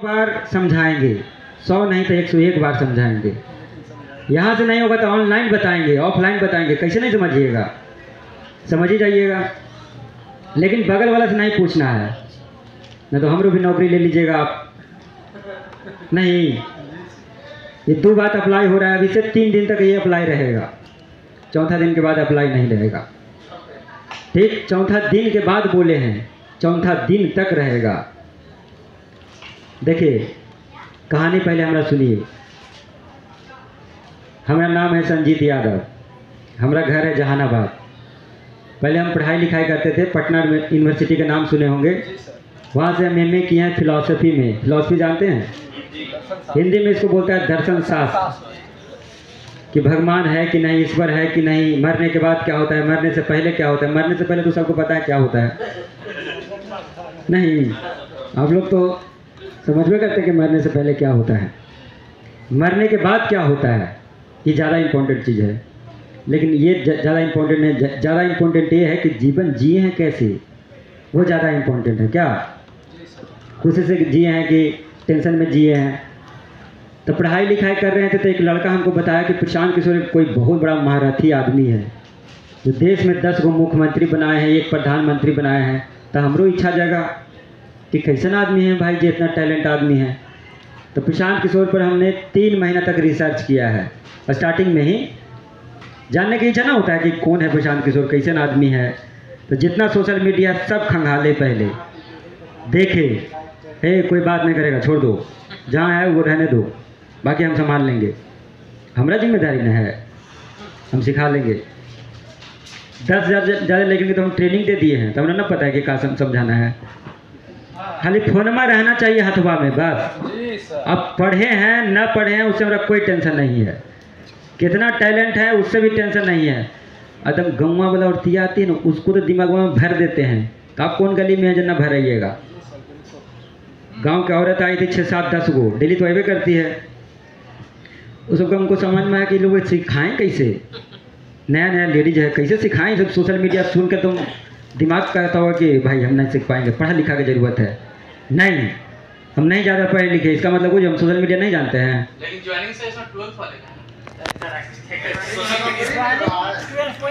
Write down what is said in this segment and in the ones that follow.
बार समझाएंगे, 100 नहीं तो 101 बार समझाएंगे। यहाँ से नहीं होगा तो ऑनलाइन बताएंगे, ऑफलाइन बताएंगे, कैसे नहीं समझिएगा, समझ ही जाइएगा। लेकिन बगल वाला से नहीं पूछना है, नहीं तो हमरो भी नौकरी ले लीजिएगा आप। नहीं, ये 2 बात अप्लाई हो रहा है, अभी से 3 दिन तक ये अप्लाई रहेगा, चौथा दिन के बाद अप्लाई नहीं रहेगा। ठीक, चौथा दिन के बाद बोले हैं, चौथा दिन तक रहेगा। देखिए कहानी पहले हमारा सुनिए। हमारा नाम है संजीत यादव, हमारा घर है जहानाबाद। पहले हम पढ़ाई लिखाई करते थे, पटना यूनिवर्सिटी का नाम सुने होंगे। वहाँ से हम एमए किए हैं फिलॉसफी में। फिलॉसफी जानते हैं, हिंदी में इसको बोलता है दर्शन शास्त्र, कि भगवान है कि नहीं, ईश्वर है कि नहीं, मरने के बाद क्या होता है, मरने से पहले क्या होता है। मरने से पहले तो सबको पता है क्या होता है, नहीं आप लोग तो समझ में करते कि मरने से पहले क्या होता है, मरने के बाद क्या होता है, ये ज़्यादा इम्पोर्टेंट चीज़ है। लेकिन ये ज़्यादा इम्पोर्टेंट नहीं, ज़्यादा इम्पोर्टेंट ये है कि जीवन जिए हैं कैसे, वो ज़्यादा इम्पोर्टेंट है। क्या खुशी से जिए हैं कि टेंशन में जिए हैं। तो पढ़ाई लिखाई कर रहे थे तो एक लड़का हमको बताया कि प्रशांत किशोर कोई बहुत बड़ा महारथी आदमी है, जो देश में 10 गो मुख्यमंत्री बनाए हैं, 1 प्रधानमंत्री बनाए हैं। तो हमरो इच्छा जगा कि कैसन आदमी है भाई, जो इतना टैलेंट आदमी है। तो प्रशांत किशोर पर हमने 3 महीना तक रिसर्च किया है। स्टार्टिंग में ही जानने की इच्छा ना होता है कि कौन है प्रशांत किशोर, कैसन आदमी है। तो जितना सोशल मीडिया सब खंगाले, पहले देखे, हे कोई बात नहीं करेगा, छोड़ दो, जहाँ है वो रहने दो, बाकी हम संभाल लेंगे, हमारा जिम्मेदारी न है, हम सिखा लेंगे। 10,000 ज़्यादा लेंगे तो हम ट्रेनिंग दे दिए हैं, तो हमें ना पता है कि क्या समझाना है। खाली फोनमा रहना चाहिए हथवा में बस। अब पढ़े हैं न पढ़े हैं उससे हमारा कोई टेंशन नहीं है, कितना टैलेंट है उससे भी टेंशन नहीं है। एकदम गौवा वाला औरती आती है ना, उसको तो दिमाग में भर देते हैं। आप कौन गली में है जो ना भराइएगा। गांव की औरत आई थी 6, 7, 10 गो, डेली तो अवे करती है। उसको हमको समझ में आया कि लोग सिखाएं कैसे, नया नया लेडीज है, कैसे सिखाएं। सब सोशल मीडिया सुन कर तुम दिमाग कहता हुआ कि भाई हम नहीं सीख पाएंगे, पढ़ा लिखा की ज़रूरत है। नहीं, हम नहीं ज़्यादा पढ़े लिखे, इसका मतलब वो हम सोशल मीडिया नहीं जानते हैं।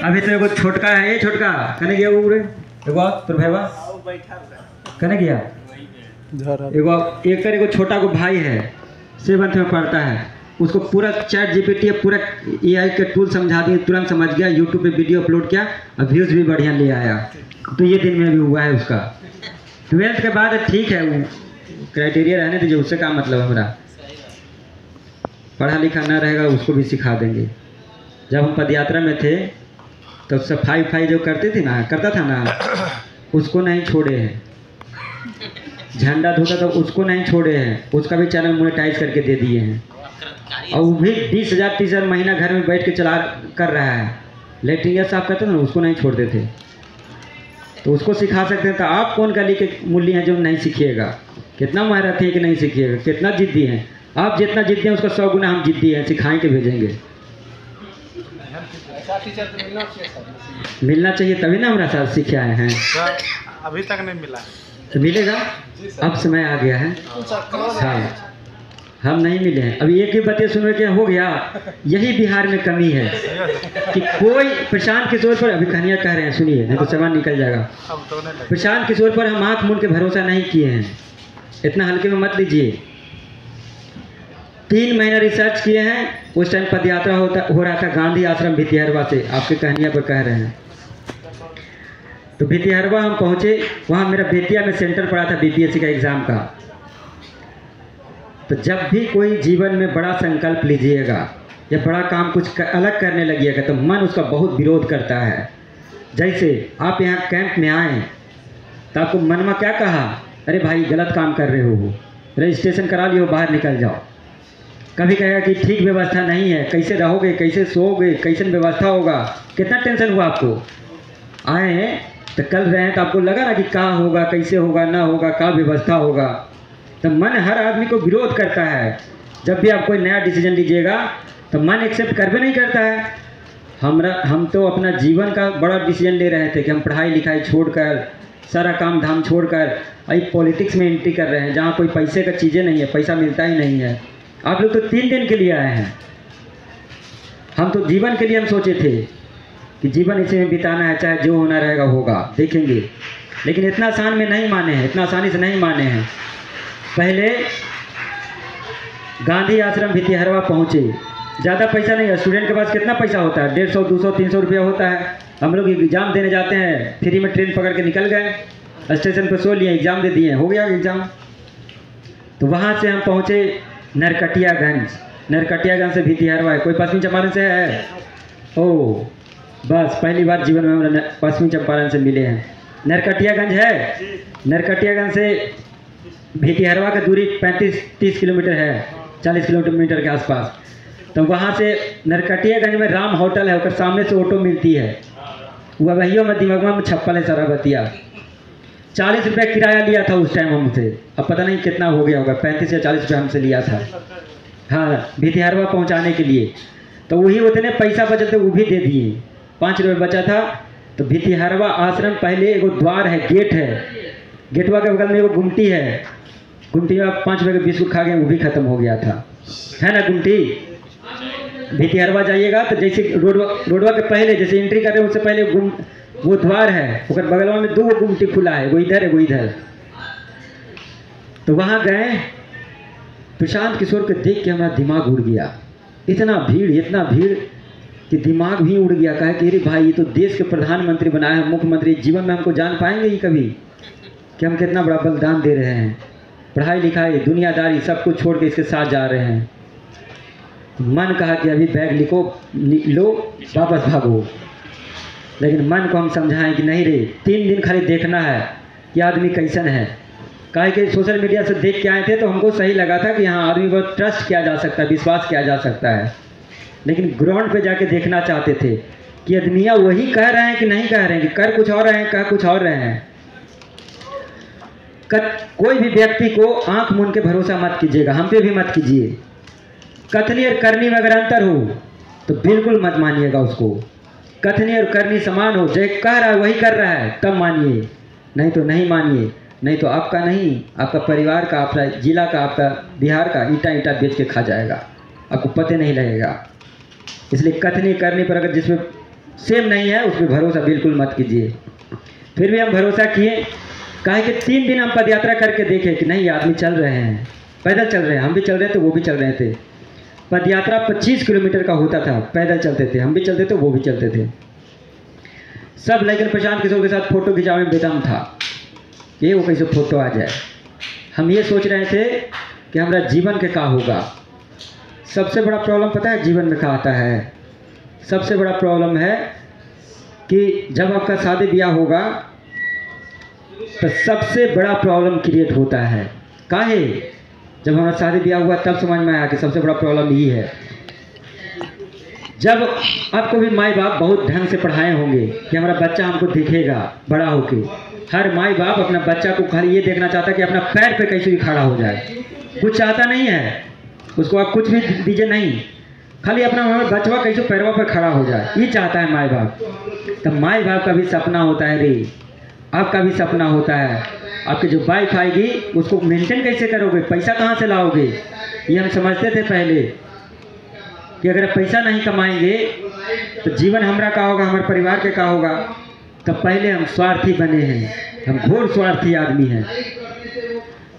अभी तो एगो छोटका है, ये छोटका कने गया वो एगो तो भाईवा कने गया, एगो छोटा को भाई है, 7th में पढ़ता है। उसको पूरा चैट जीपीटी पूरा AI के टूल समझा दिए, तुरंत समझ गया, यूट्यूब पे वीडियो अपलोड किया और व्यूज़ भी बढ़िया ले आया। तो ये दिन में भी हुआ है उसका। 12th के बाद ठीक है, वो क्राइटेरिया रहने दीजिए, उससे क्या मतलब हमारा। पढ़ा लिखा ना रहेगा उसको भी सिखा देंगे। जब हम पदयात्रा में थे तो सफाई जो करता था ना, उसको नहीं छोड़े हैं। झंडा धोता तो उसको नहीं छोड़े हैं, उसका भी चैनल मोनेटाइज करके दे दिए हैं। और वो भी 20,000 30,000 महीना घर में बैठ के कर रहा है। लेटरिन साफ करते थे ना, उसको नहीं छोड़ते थे। तो उसको सिखा सकते हैं। तो आप कौन गली के मूल्य हैं जो नहीं सीखिएगा। कितना महारथी है कि नहीं सीखिएगा, कितना जिद्दी हैं आप। जितना जिद्दी हैं उसका 100 गुना हम जिद्दी हैं, सिखाएं के भेजेंगे। मिलना चाहिए तभी ना हमारा साथ सीखे आए हैं। अभी तक नहीं मिला, तो मिलेगा, अब समय आ गया है। हाँ, हम नहीं मिले हैं। अभी एक ही बातें सुन के हो गया। यही बिहार में कमी है कि कोई प्रशांत किशोर पर, अभी कहानियाँ कह रहे हैं सुनिए, नहीं तो सामान निकल जाएगा। प्रशांत किशोर पर हम आँख मूंद के भरोसा नहीं किए हैं, इतना हल्के में मत लीजिए। 3 महीना रिसर्च किए हैं। उस टाइम पदयात्रा हो रहा था गांधी आश्रम भितिहरवा से, आपके कहानियाँ पर कह रहे हैं। तो भितिहरवा हम पहुँचे, वहाँ मेरा बेतिया में सेंटर पड़ा था BPSC का एग्ज़ाम का। तो जब भी कोई जीवन में बड़ा संकल्प लीजिएगा या बड़ा काम कुछ अलग करने लगिएगा तो मन उसका बहुत विरोध करता है। जैसे आप यहाँ कैंप में आए तो आपको मन में क्या कहा, अरे भाई गलत काम कर रहे हो, रजिस्ट्रेशन करा लियो, बाहर निकल जाओ। कभी कहेगा कि ठीक व्यवस्था नहीं है, कैसे रहोगे, कैसे सोओगे, कैसे व्यवस्था होगा। कितना टेंशन हुआ आपको। आए हैं तो कल रहे हैं तो आपको लगा ना कि क्या होगा, कैसे होगा, ना होगा, क्या व्यवस्था होगा। तो मन हर आदमी को विरोध करता है। जब भी आप कोई नया डिसीजन लीजिएगा तो मन एक्सेप्ट कर भी नहीं करता है। हम तो अपना जीवन का बड़ा डिसीजन ले रहे थे कि हम पढ़ाई लिखाई छोड़कर सारा काम धाम छोड़कर अभी पॉलिटिक्स में एंट्री कर रहे हैं, जहाँ कोई पैसे का चीज़ें नहीं है, पैसा मिलता ही नहीं है। आप लोग तो 3 दिन के लिए आए हैं, हम तो जीवन के लिए हम सोचे थे कि जीवन इसी में बिताना है, चाहे जो होना रहेगा होगा, देखेंगे। लेकिन इतना आसान में नहीं माने हैं, इतना आसानी से नहीं माने हैं। पहले गांधी आश्रम भितिहरवा पहुँचे, ज़्यादा पैसा नहीं है, स्टूडेंट के पास कितना पैसा होता है, 150, 200, 300 रुपया होता है। हम लोग एग्ज़ाम देने जाते हैं, फ्री में ट्रेन पकड़ के निकल गए, स्टेशन पर सो लिए, एग्ज़ाम दे दिए, हो गया एग्ज़ाम। तो वहाँ से हम पहुँचे नरकटियागंज, नरकटियागंज से भितिहरवा है। कोई पश्चिमी चंपारण से है? ओह, बस पहली बार जीवन में हम पश्चिमी चंपारण से मिले हैं। नरकटियागंज है, नरकटियागंज से भितिहरवा की दूरी 35-30 किलोमीटर है, 40 किलोमीटर के आसपास। तो वहाँ से नरकटियागंज में राम होटल है, उसके सामने से ऑटो मिलती है, वह वही में दिमाग में छप्पल है सारा बतिया। 40 रुपये किराया लिया था उस टाइम हमसे, अब पता नहीं कितना हो गया होगा, 35 या 40 रुपये हमसे लिया था, हाँ, भितिहरवा पहुँचाने के लिए। तो वही उतने पैसा बचे थे वो भी दे दिए, 5 रुपये बचा था। तो भितिहरवा आश्रम पहले एगो द्वार है, गेट है, गेटवा के बगल में एगो गुमटी है, गुमटी में 5 रुपये के बिस्कुट खा गए, वो भी खत्म हो गया था, है ना गुमटी। भितिहरवा जाइएगा तो जैसे रोडवा के पहले जैसे एंट्री कर रहे हैं उससे पहले वो द्वार है, उसके बगलवा में 2 गुमटी खुला है, वो इधर है वो इधर। तो वहाँ गए, प्रशांत किशोर को देख के हमारा दिमाग उड़ गया, इतना भीड़ कि दिमाग भी उड़ गया। कहा कि अरे भाई, ये तो देश के प्रधानमंत्री बनाए हैं, मुख्यमंत्री, जीवन में हमको जान पाएंगे ही कभी कि हम कितना बड़ा बलिदान दे रहे हैं, पढ़ाई लिखाई दुनियादारी सब कुछ छोड़ के इसके साथ जा रहे हैं। मन कहा कि अभी बैग लो वापस भागो, लेकिन मन को हम समझाएं कि नहीं रे, 3 दिन खाली देखना है कि आदमी कैसन है। काहे कि सोशल मीडिया से देख के आए थे तो हमको सही लगा था कि हाँ, आदमी पर ट्रस्ट किया जा सकता है, विश्वास किया जा सकता है। लेकिन ग्राउंड पे जाके देखना चाहते थे कि आदमियाँ वही कह रहे हैं कि नहीं कह रहे हैं, कि कर कुछ और रहे हैं, कह कुछ और रहे हैं। कोई भी व्यक्ति को आंख मूंद के भरोसा मत कीजिएगा, हम पे भी मत कीजिए। कथनी और करनी में अगर अंतर हो तो बिल्कुल मत मानिएगा उसको। कथनी और करनी समान हो, जो कह रहा है वही कर रहा है तब मानिए, नहीं तो नहीं मानिए। नहीं तो आपका नहीं, आपका परिवार का, आपका जिला का, आपका बिहार का ईंटा बेच के खा जाएगा, आपको पता नहीं लगेगा। इसलिए कथनी करनी पर अगर जिसमें सेम नहीं है उस पर भरोसा बिल्कुल मत कीजिए। फिर भी हम भरोसा किए, काहे कि 3 दिन हम पदयात्रा करके देखे कि नहीं, आदमी चल रहे हैं, पैदल चल रहे हैं, हम भी चल रहे थे, वो भी चल रहे थे। पदयात्रा 25 किलोमीटर का होता था, पैदल चलते थे, हम भी चलते थे, वो भी चलते थे सब। लेकिन प्रशांत किशोर के साथ फोटो खिंचाने में बेदम था, ये वो कैसे फोटो आ जाए। हम ये सोच रहे थे कि हमारा जीवन के क्या होगा। सबसे बड़ा प्रॉब्लम पता है जीवन में क्या आता है? सबसे बड़ा प्रॉब्लम है कि जब आपका शादी ब्याह होगा तो सबसे बड़ा प्रॉब्लम क्रिएट होता है। काहे? जब हमारा शादी ब्याह हुआ तब समझ में आया कि सबसे बड़ा प्रॉब्लम यही है। जब आपको भी माई बाप बहुत ढंग से पढ़ाए होंगे कि हमारा बच्चा हमको दिखेगा बड़ा होके, हर माई बाप अपना बच्चा को खाली ये देखना चाहता है कि अपना पैर पे कैसे भी खड़ा हो जाए, कुछ चाहता नहीं है उसको, आप कुछ भी दीजिए नहीं, खाली अपना बच्चा कैसे पैरवा पर खड़ा हो जाए, ये चाहता है माई बाप। तो माई बाप का भी सपना होता है रे, आपका भी सपना होता है। आपकी जो वाइफ आएगी उसको मेंटेन कैसे करोगे, पैसा कहाँ से लाओगे? ये हम समझते थे पहले कि अगर पैसा नहीं कमाएंगे तो जीवन हमारा क्या होगा, हमारे परिवार के क्या होगा। तो पहले हम स्वार्थी बने हैं, हम घोर स्वार्थी आदमी हैं।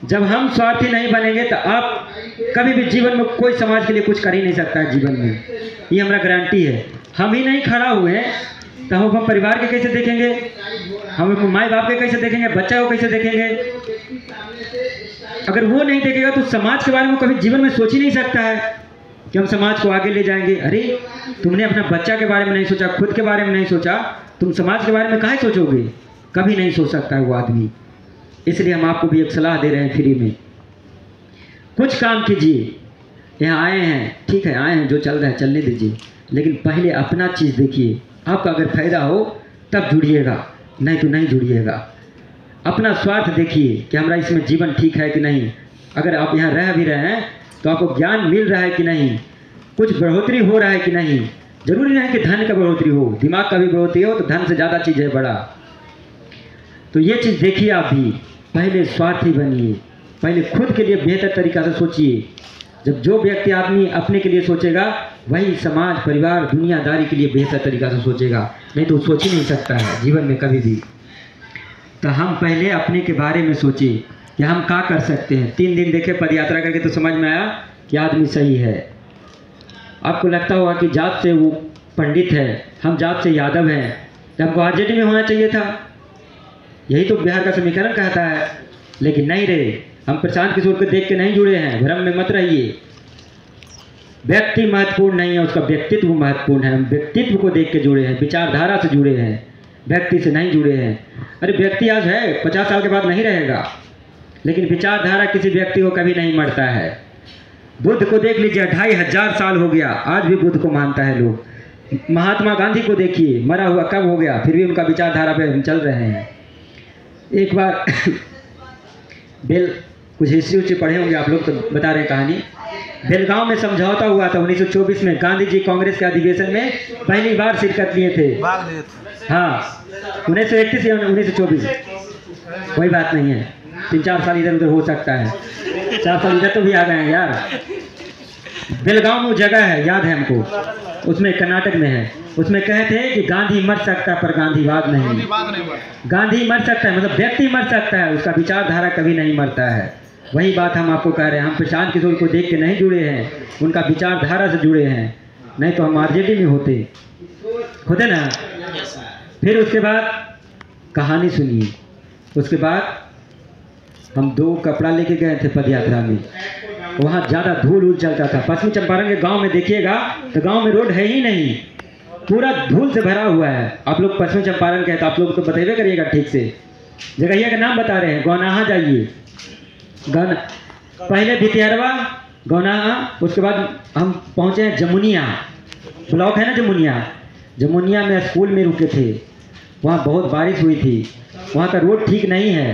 जब हम स्वार्थी नहीं बनेंगे तो आप कभी भी जीवन में कोई समाज के लिए कुछ कर ही नहीं सकता है जीवन में, ये हमारा गारंटी है। हम ही नहीं खड़ा हुए तो हम अपने परिवार के कैसे देखेंगे, हम अपने माँ बाप के कैसे देखेंगे, बच्चा को कैसे देखेंगे? अगर वो नहीं देखेगा तो समाज के बारे में कभी जीवन में सोच ही नहीं सकता है कि हम समाज को आगे ले जाएंगे। अरे तुमने अपना बच्चा के बारे में नहीं सोचा, खुद के बारे में नहीं सोचा, तुम समाज के बारे में काहे सोचोगे? कभी नहीं सोच सकता है वो आदमी। इसलिए हम आपको भी एक सलाह दे रहे हैं फ्री में, कुछ काम कीजिए। यहाँ आए हैं, ठीक है, आए हैं, जो चल रहा है चलने दीजिए, लेकिन पहले अपना चीज़ देखिए। आपका अगर फायदा हो तब जुड़िएगा, नहीं तो नहीं जुड़िएगा। अपना स्वार्थ देखिए कि हमारा इसमें जीवन ठीक है कि नहीं। अगर आप यहाँ रह भी रहे हैं तो आपको ज्ञान मिल रहा है कि नहीं, कुछ बढ़ोतरी हो रहा है कि नहीं। जरूरी नहीं कि धन का बढ़ोतरी हो, दिमाग का भी बढ़ोतरी हो तो धन से ज़्यादा चीज़ है बड़ा। तो ये चीज़ देखिए आप भी, पहले स्वार्थी बनिए, पहले खुद के लिए बेहतर तरीक़ा से सोचिए। जब जो व्यक्ति आदमी अपने के लिए सोचेगा वही समाज, परिवार, दुनियादारी के लिए बेहतर तरीक़ा से सोचेगा, नहीं तो सोच ही नहीं सकता है जीवन में कभी भी। तो हम पहले अपने के बारे में सोचिए कि हम क्या कर सकते हैं। 3 दिन देखे पद यात्रा करके तो समझ में आया कि आदमी सही है। आपको लगता होगा कि जात से वो पंडित है, हम जात से यादव हैं, तो हमको आरजेडी में होना चाहिए था, यही तो बिहार का समीकरण कहता है। लेकिन नहीं रहे, हम प्रशांत किशोर को देख के नहीं जुड़े हैं, भ्रम में मत रहिए। व्यक्ति महत्वपूर्ण नहीं है, उसका व्यक्तित्व महत्वपूर्ण है। हम व्यक्तित्व को देख के जुड़े हैं, विचारधारा से जुड़े हैं, व्यक्ति से नहीं जुड़े हैं। अरे व्यक्ति आज है, 50 साल के बाद नहीं रहेगा, लेकिन विचारधारा किसी व्यक्ति को कभी नहीं मरता है। बुद्ध को देख लीजिए, 2500 साल हो गया, आज भी बुद्ध को मानता है लोग। महात्मा गांधी को देखिए, मरा हुआ कब हो गया, फिर भी उनका विचारधारा पे हम चल रहे हैं। एक बार कुछ हिस्ट्री पढ़े होंगे आप लोग, तो बता रहे हैं कहानी। बेलगांव में समझौता हुआ था 1924 में। गांधी जी कांग्रेस के अधिवेशन में पहली बार शिरकत लिए थे। हाँ, 1931 या 1924, कोई बात नहीं है, 3-4 साल इधर उधर हो सकता है, 4 साल इधर तो भी आ गए हैं यार। बेलगांव में वो जगह है, याद है हमको, उसमें कर्नाटक में है। उसमें कहते हैं कि गांधी मर सकता है पर गांधीवाद नहीं। गांधी मर सकता है मतलब व्यक्ति मर सकता है, उसका विचारधारा कभी नहीं मरता है। वही बात हम आपको कह रहे हैं। हम प्रशांत किशोर को देख के नहीं जुड़े हैं, उनका विचारधारा से जुड़े हैं, नहीं तो हम आरजेडी में होते ना। फिर उसके बाद कहानी सुनिए। उसके बाद हम 2 कपड़ा लेके गए थे पदयात्रा में, वहाँ ज़्यादा धूल चलता था। पश्चिमी चंपारण के गांव में देखिएगा तो गांव में रोड है ही नहीं, पूरा धूल से भरा हुआ है। आप लोग पश्चिमी चंपारण के हैं तो आप लोग तो बतेबे करिएगा ठीक से। जगह का नाम बता रहे हैं, गौनाहा जाइए, पहले भितिहरवा, गौनाहा, उसके बाद हम पहुँचे हैं जमुनिया, ब्लॉक है ना जमुनिया। जमुनिया में स्कूल में रुके थे, वहाँ बहुत बारिश हुई थी, वहाँ का रोड ठीक नहीं है,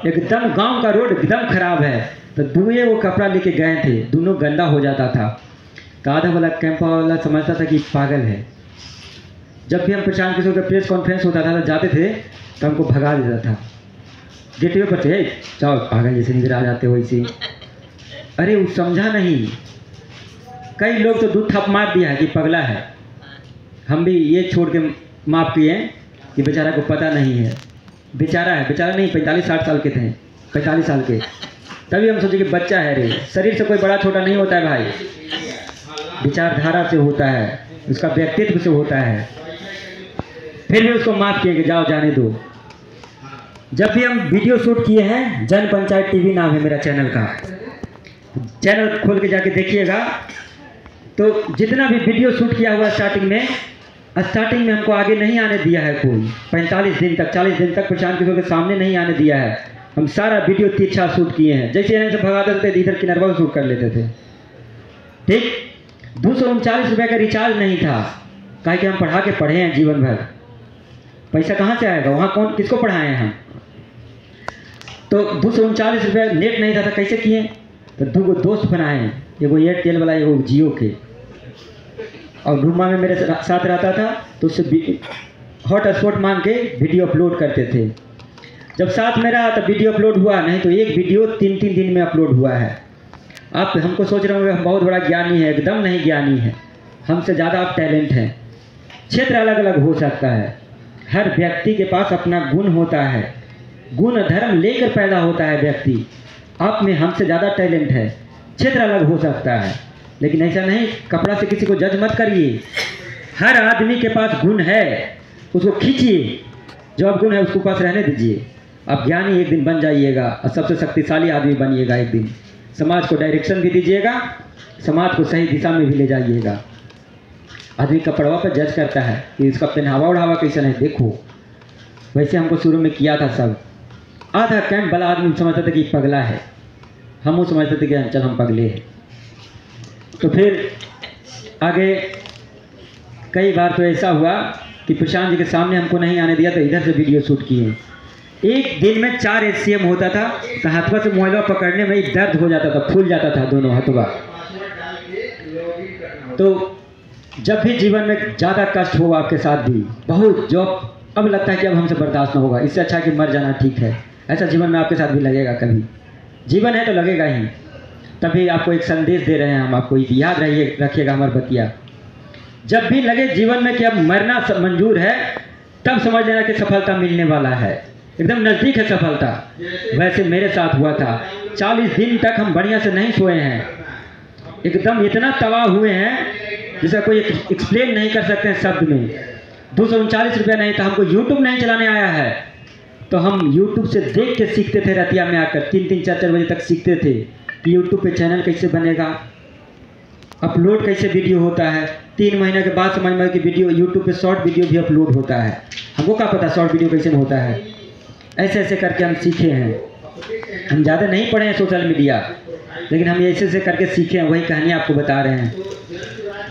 एकदम गांव का रोड एकदम खराब है। तो दुए वो कपड़ा लेके गए थे, दोनों गंदा हो जाता था। तो आधा वाला कैंपा वाला समझता था कि पागल है। जब भी हम प्रशांत किशोर का प्रेस कॉन्फ्रेंस होता था तो जाते थे तो हमको भगा देता था गेटवे पर से, जाओ पागल जैसे निकल आ जाते हो इसी। अरे वो समझा नहीं, कई लोग तो दूध थप मार दिया है कि पगला है। हम भी ये छोड़ के माफ़ किए कि बेचारा को पता नहीं है, बेचारा है, बेचारा नहीं, 45-60 साल के थे, 45 साल के। तभी हम सोचे कि बच्चा है रे, शरीर से कोई बड़ा छोटा नहीं होता है भाई, विचारधारा से होता है, उसका व्यक्तित्व से होता है। फिर भी उसको माफ़ किए कि जाओ जाने दो। जब भी हम वीडियो शूट किए हैं, जन पंचायत टीवी नाम है मेरा चैनल का, चैनल खोल के जाके देखिएगा। तो जितना भी वीडियो शूट किया हुआ स्टार्टिंग में हमको आगे नहीं आने दिया है कोई। 45 दिन तक, 40 दिन तक प्रशांत किशोर के सामने नहीं आने दिया है। हम सारा वीडियो तिरछा शूट किए हैं, जैसे यहाँ से भगा देते थे इधर किनारवा शूट कर लेते थे। ठीक, 239 रुपये का रिचार्ज नहीं था, काहे कि हम पढ़े हैं जीवन भर, पैसा कहाँ से आएगा, वहाँ कौन किसको पढ़ाए हैं हम। तो 239 रुपये नेट नहीं था, तो कैसे किए, तो 2 दोस्त बनाए, एगो एयरटेल वाला, एगो जियो के, और रूमा में मेरे साथ रहता था, तो उससे हॉटस्पॉट मांग के वीडियो अपलोड करते थे। जब साथ में रहा तो वीडियो अपलोड हुआ, नहीं तो एक वीडियो 3-3 दिन में अपलोड हुआ है। आप हमको सोच रहे होंगे हम बहुत बड़ा ज्ञानी है, एकदम नहीं ज्ञानी है, हमसे ज़्यादा आप टैलेंट हैं। क्षेत्र अलग अलग हो सकता है, हर व्यक्ति के पास अपना गुण होता है, गुण धर्म लेकर पैदा होता है व्यक्ति। आप में हमसे ज़्यादा टैलेंट है, क्षेत्र अलग हो सकता है, लेकिन ऐसा नहीं कपड़ा से किसी को जज मत करिए। हर आदमी के पास गुण है, उसको खींचिए, जो आप गुण है उसको पास रहने दीजिए। आप ज्ञानी एक दिन बन जाइएगा और सबसे शक्तिशाली आदमी बनिएगा एक दिन। समाज को डायरेक्शन भी दीजिएगा, समाज को सही दिशा में भी ले जाइएगा। आदमी कपड़वा पर जज करता है कि इसका पहनावा उढ़ावा कैसा है, देखो वैसे हमको शुरू में किया था सब। आधा कैंप वाला आदमी समझता था कि पगला है, हम वो समझते थे कि चल हम पगले हैं। तो फिर आगे कई बार तो ऐसा हुआ कि प्रशांत जी के सामने हमको नहीं आने दिया, तो इधर से वीडियो शूट किए। एक दिन में 4 SCM होता था, तो हाथवा से मोबाइल पकड़ने में ही दर्द हो जाता था, फूल जाता था दोनों हाथवा। तो जब भी जीवन में ज़्यादा कष्ट हो आपके साथ भी, बहुत जॉब अब लगता है कि अब हमसे बर्दाश्त न होगा, इससे अच्छा कि मर जाना ठीक है। ऐसा जीवन में आपके साथ भी लगेगा, कभी जीवन है तो लगेगा ही। तभी आपको एक संदेश दे रहे हैं हम आपको, याद रखिएगा हमारी बतिया। जब भी लगे जीवन में कि अब मरना मंजूर है, तब समझ लेना कि सफलता मिलने वाला है, एकदम नज़दीक है सफलता। वैसे मेरे साथ हुआ था, 40 दिन तक हम बढ़िया से नहीं सोए हैं, एकदम इतना तबाह हुए हैं जिसका कोई एक्सप्लेन नहीं कर सकते हैं शब्द में। 239 रुपया नहीं था, हमको यूट्यूब नहीं चलाने आया है, तो हम यूट्यूब से देख के सीखते थे। रतिया में आकर 3-3, 4-4 बजे तक सीखते थे कि यूट्यूब पे चैनल कैसे बनेगा, अपलोड कैसे वीडियो होता है। 3 महीने के बाद समझ में कि वीडियो यूट्यूब पे शॉर्ट वीडियो भी अपलोड होता है। हमको क्या पता शॉर्ट वीडियो कैसे होता है। ऐसे ऐसे करके हम सीखे हैं। हम ज़्यादा नहीं पढ़े हैं सोशल मीडिया, लेकिन हम ऐसे ऐसे करके सीखे हैं, वही कहानी आपको बता रहे हैं।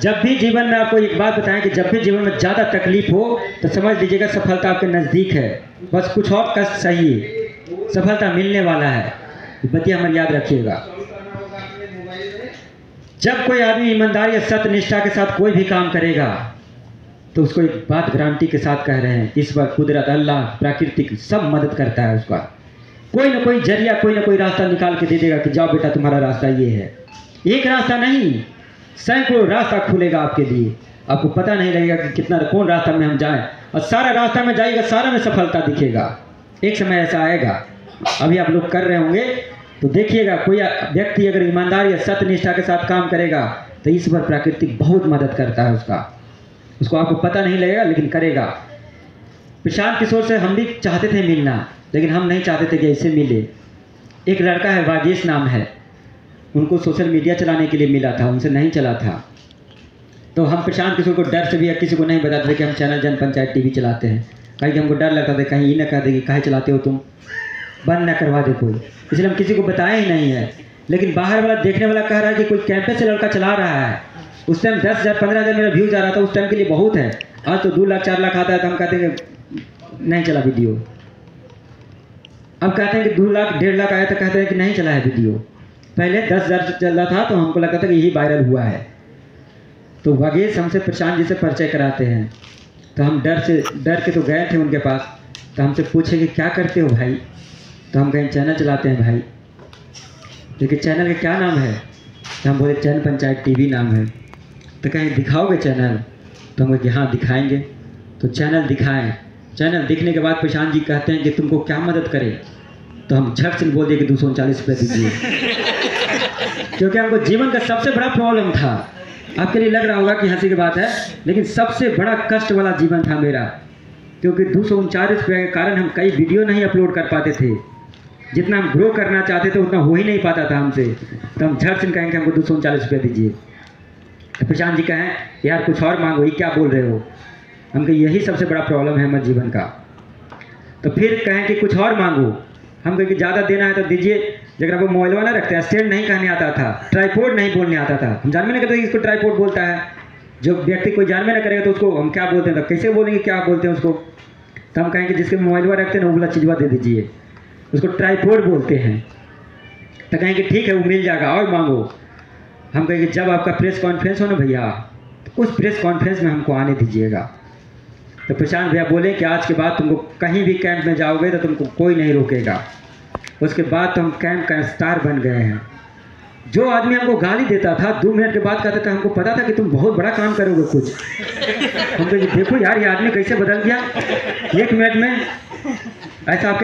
जब भी जीवन में आपको एक बात बताएं कि जब भी जीवन में ज़्यादा तकलीफ हो तो समझ लीजिएगा सफलता आपके नज़दीक है, बस कुछ और कष्ट सही, सफलता मिलने वाला है। बतिया हमारी याद रखिएगा। जब कोई आदमी ईमानदारी या सत्य निष्ठा के साथ कोई भी काम करेगा तो उसको एक बात गारंटी के साथ कह रहे हैं, ईश्वर, कुदरत, अल्लाह, प्राकृतिक सब मदद करता है उसका। कोई ना कोई जरिया, कोई ना कोई रास्ता निकाल के दे देगा कि जाओ बेटा तुम्हारा रास्ता ये है। एक रास्ता नहीं, सैकड़ों रास्ता खुलेगा आपके लिए। आपको पता नहीं लगेगा कि कितना कौन रास्ता में हम जाएं, और सारा रास्ता में जाइएगा, सारा में सफलता दिखेगा। एक समय ऐसा आएगा, अभी आप लोग कर रहे होंगे तो देखिएगा, कोई व्यक्ति अगर ईमानदारी या सत्य निष्ठा के साथ काम करेगा तो ईश्वर, प्राकृतिक बहुत मदद करता है उसको आपको पता नहीं लगेगा, लेकिन करेगा। प्रशांत किशोर से हम भी चाहते थे मिलना, लेकिन हम नहीं चाहते थे कि ऐसे मिले। एक लड़का है, वागेश नाम है, उनको सोशल मीडिया चलाने के लिए मिला था, उनसे नहीं चला था। तो हम प्रशांत किशोर को डर से भी या किसी को नहीं बताते थे कि हम चैनल जन पंचायत टीवी चलाते हैं। कहीं कि हमको डर लगता था कहीं ये ना कह दे कि काहे चलाते हो तुम, बंद ना करवा दे कोई, इसलिए हम किसी को बताया ही नहीं है। लेकिन बाहर वाला देखने वाला कह रहा है कि कोई कैंपस से लड़का चला रहा है। उस टाइम 10,000 15,000 मेरा व्यूज आ रहा था, उस टाइम के लिए बहुत है। आज तो 2 लाख 4 लाख आता है, तो हम कहते हैं कि नहीं चला वीडियो। अब कहते हैं कि 2 लाख 1.5 लाख आया तो कहते हैं कि नहीं चला है वीडियो। पहले 10,000 चल रहा था तो हमको लगता था कि यही वायरल हुआ है। तो वागेश हमसे प्रशांत जी से परिचय कराते हैं, तो हम डर के तो गए थे उनके पास। तो हमसे पूछे कि क्या करते हो भाई, तो हम कहें चैनल चलाते हैं भाई। लेकिन चैनल का क्या नाम है, तो हम बोले जन पंचायत टीवी नाम है। तो कहें दिखाओगे चैनल, तो हम कहें कि हाँ दिखाएंगे। तो चैनल दिखाएं। चैनल दिखने के बाद प्रशांत जी कहते हैं कि तुमको क्या मदद करें, तो हम झट से बोल दिए कि 239 रुपये दीजिए। क्योंकि हमको जीवन का सबसे बड़ा प्रॉब्लम था। आपके लिए लग रहा होगा कि हंसी की बात है, लेकिन सबसे बड़ा कष्ट वाला जीवन था मेरा, क्योंकि 239 रुपये के कारण हम कई वीडियो नहीं अपलोड कर पाते थे। जितना हम ग्रो करना चाहते थे उतना हो ही नहीं पाता था हमसे। तो हम झट से कहेंगे हमको 239 रुपये दीजिए। तो प्रशांत जी कहें यार कुछ और मांगो, ये क्या बोल रहे हो। हम कहें यही सबसे बड़ा प्रॉब्लम है हमारे जीवन का। तो फिर कहें कि कुछ और मांगो। हम कहें कि ज़्यादा देना है तो दीजिए। जगह वो मोबाइल ना रखते हैं, स्टैंड नहीं कहने आता था, ट्राईपोड नहीं बोलने आता था। हम जानवे नहीं करते इसको ट्राईपोड बोलता है। जो व्यक्ति कोई जानवे ना करेगा तो उसको हम क्या बोलते हैं, तो कैसे बोलेंगे क्या बोलते हैं उसको। तो हम कहेंगे जिसके मोबाइल रखते हैं ना वो वाला चीज़वा दे दीजिए, उसको ट्राईपोड बोलते हैं। तो कहेंगे ठीक है वो मिल जाएगा, और मांगो। हम कहेंगे जब आपका प्रेस कॉन्फ्रेंस हो ना भैया, तो उस प्रेस कॉन्फ्रेंस में हमको आने दीजिएगा। तो प्रशांत भैया बोले कि आज के बाद तुमको कहीं भी कैंप में जाओगे तो तुमको कोई नहीं रोकेगा। उसके बाद तो हम कैंप का स्टार बन गए हैं। जो आदमी हमको गाली देता था 2 मिनट के बाद कहता था हमको पता था कि तुम बहुत बड़ा काम करोगे कुछ। हम कहेंगे देखो यार ये आदमी कैसे बदल गया 1 मिनट में। ऐसा आपके